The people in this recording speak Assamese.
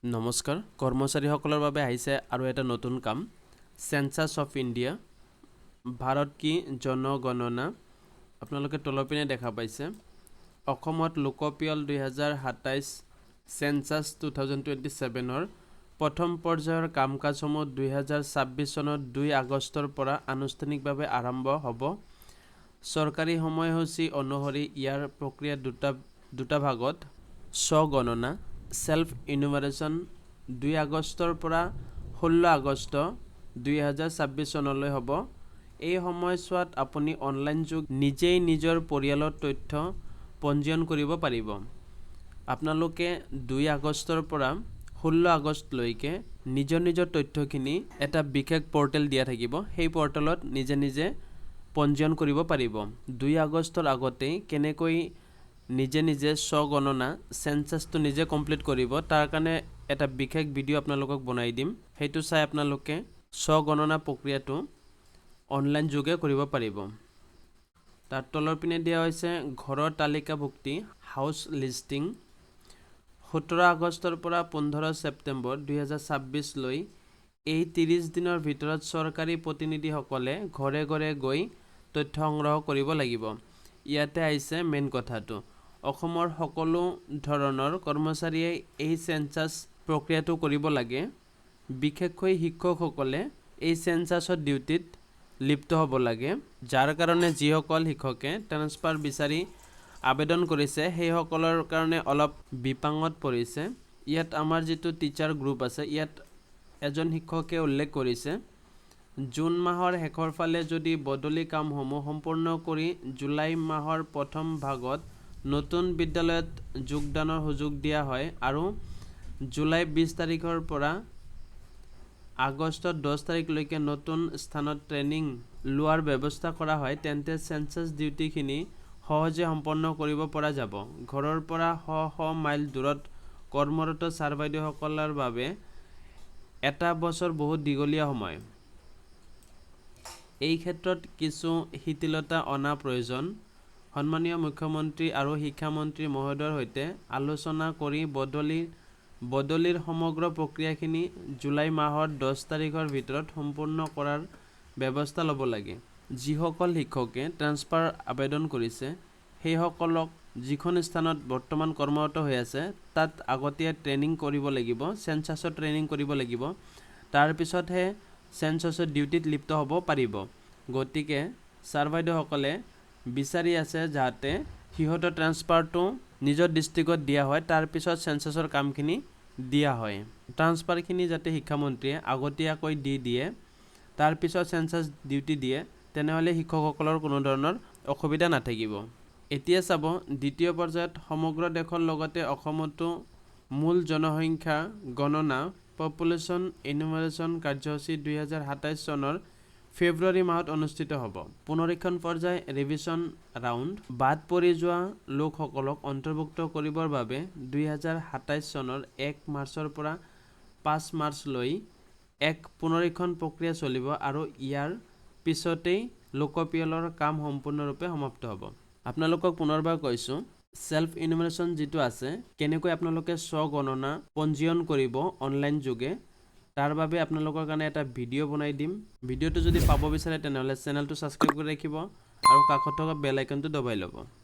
নমস্কাৰ কৰ্মচাৰীসকলৰ বাবে আহিছে আৰু এটা নতুন কাম সেন্সাস অফ ইণ্ডিয়া ভাৰত কি জনগণনা আপোনালোকে তলৰ পিনে দেখা পাইছে অসমত লোকপিয়ল 2027 সেন্সাস 2027 প্ৰথম পৰ্যায়ৰ কাম-কাজসমূহ 2026 চনৰ 2 আগষ্টৰ পৰা আনুষ্ঠানিকভাৱে আৰম্ভ হ'ব চৰকাৰী সময়সূচী অনুসৰি ইয়াৰ প্ৰক্ৰিয়া দুটা ভাগত স্বগণনা সেলফ ইনুমাৰেশ্যন 2 আগষ্টৰ পৰা 16 আগষ্ট 2026 চনলৈ হ'ব এই সময়ছোৱাত আপুনি অনলাইন যোগ নিজেই নিজৰ পৰিয়ালৰ তথ্য পঞ্জীয়ন কৰিব পাৰিব আপোনালোকে 2 আগষ্টৰ পৰা 16 আগষ্টলৈকে নিজৰ তথ্যখিনি এটা বিশেষ পৰ্টেল দিয়া থাকিব সেই পৰ্টেলত নিজে পঞ্জীয়ন কৰিব পাৰিব 2 আগষ্টৰ আগতে কেনেকৈ নিজে স্বগণনা সেন্সাসটো নিজে কমপ্লিট কৰিব তাৰ কাৰণে এটা বিশেষ ভিডিও আপোনালোকক বনাই দিম হেতু চাই আপোনালোকে স্বগণনা প্ৰক্ৰিয়াটো অনলাইন যোগে কৰিব পাৰিব তাৰ তলৰ পিনে দিয়া হৈছে ঘৰৰ তালিকাভুক্তি হাউস লিস্টিং 17 আগষ্টৰ পৰা 15 ছেপ্টেম্বৰ 2026 লৈ এই 30 দিনৰ ভিতৰত চৰকাৰী প্ৰতিনিধিসকলে ঘৰে গৈ তথ্য সংগ্ৰহ কৰিব লাগিব ইয়াতে আহিছে মেইন কথাটো অসমৰ সকলো ধৰণৰ কৰ্মচাৰীয়ে এই সেন্সাস প্ৰক্ৰিয়াটো কৰিব লাগে বিশেষকৈ শিক্ষকসকলে এই সেন্সাসৰ ডিউটিত লিপ্ত হ'ব লাগে যাৰ কাৰণে যিসকল শিক্ষকে ট্ৰান্সফাৰ বিচাৰি আবেদন কৰিছে সেই সকলৰ কাৰণে অলপ বিপাঙত পৰিছে ইয়াত আমাৰ যেটো টিচাৰ গ্ৰুপ আছে ইয়াত এজন শিক্ষকে উল্লেখ কৰিছে জুন মাহৰ শেষৰ ফালে যদি বদলি কামসমূহ সম্পূৰ্ণ কৰি জুলাই মাহৰ প্ৰথম ভাগত নতুন বিদ্যালয়ত যোগদানৰ সুযোগ দিয়া হয় আৰু জুলাই 20 তাৰিখৰ পৰা আগষ্টৰ 10 তাৰিখলৈকে নতুন স্থানত ট্ৰেনিং লোৱাৰ ব্যৱস্থা কৰা হয় তেন্তে সেন্সাস ডিউটিখিনি সহজে সম্পন্ন কৰিব পৰা যাব ঘৰৰ পৰা শ মাইল দূৰত কৰ্মৰত ছাৰবাইদেউসকলৰ বাবে এটা বছৰ বহুত দীঘলীয়া সময় এই ক্ষেত্ৰত কিছু শিথিলতা অনা প্ৰয়োজন সন্মানীয় মুখ্যমন্ত্ৰী আৰু শিক্ষামন্ত্ৰী মহোদয়ৰ সৈতে আলোচনা কৰি বদলিৰ সমগ্ৰ প্ৰক্ৰিয়াখিনি জুলাই মাহৰ 10 তাৰিখৰ ভিতৰত সম্পূৰ্ণ কৰাৰ ব্যৱস্থা ল'ব লাগে যিসকল শিক্ষকে ট্ৰান্সফাৰ আবেদন কৰিছে সেইসকলক যিখন স্থানত বৰ্তমান কৰ্মৰত হৈ আছে তাত আগতীয়া ট্ৰেনিং কৰিব লাগিব সেন্সাসৰ ট্ৰেনিং কৰিব লাগিব তাৰ পিছতহে সেন্সাসৰ ডিউটিত লিপ্ত হ'ব পাৰিব গতিকে ছাৰবাইদেউসকলে বিচাৰি আছে যাতে হিহঁতৰ ট্ৰান্সফাৰটো নিজৰ ডিস্ট্ৰিক্টত দিয়া হয় তাৰ পিছত সেন্সাসৰ কামখিনি দিয়া হয় ট্ৰান্সফাৰখিনি যাতে শিক্ষামন্ত্ৰীয়ে আগতীয়াকৈ দিয়ে তাৰ পিছত সেন্সাস ডিউটি দিয়ে তেনেহলে শিক্ষকসকলৰ কোনো ধৰণৰ অসুবিধা নাথাকিব এতিয়া চাব দ্বিতীয় পৰ্যায়ত সমগ্ৰ দেশৰ লগতে অসমতো মূল জনসংখ্যা গণনা পপুলেশ্যন এনুমাৰেশ্যন কাৰ্যসূচী 2027 চনৰ ফেব্ৰুৱাৰী মাহত অনুষ্ঠিত হ'ব পুনৰীক্ষণ পৰ্যায় ৰিভিজন ৰাউণ্ড বাদ পৰি যোৱা লোকসকলক অন্তৰ্ভুক্ত কৰিবৰ বাবে 2027 চনৰ 1 মাৰ্চৰ পৰা 5 মাৰ্চলৈ এক পুনৰীক্ষণ প্ৰক্ৰিয়া চলিব আৰু ইয়াৰ পিছতেই লোকপিয়লৰ কাম সম্পূৰ্ণৰূপে সমাপ্ত হ'ব আপোনালোকক পুনৰবাৰ কৈছোঁ সেলফ ইনুমাৰেশ্যন যেটো আছে কেনেকৈ আপোনালোকে স্বগণনা পঞ্জীয়ন কৰিব অনলাইন যোগে তাৰ বাবে আপোনালোকৰ কাৰণে এটা ভিডিও বনাই দিম ভিডিওটো যদি পাব বিচাৰে তেনেহলে চেনেলটো সাবস্ক্ৰাইব কৰি ৰাখিব আৰু কাষত থকা বেল আইকনটো দবাই ল'ব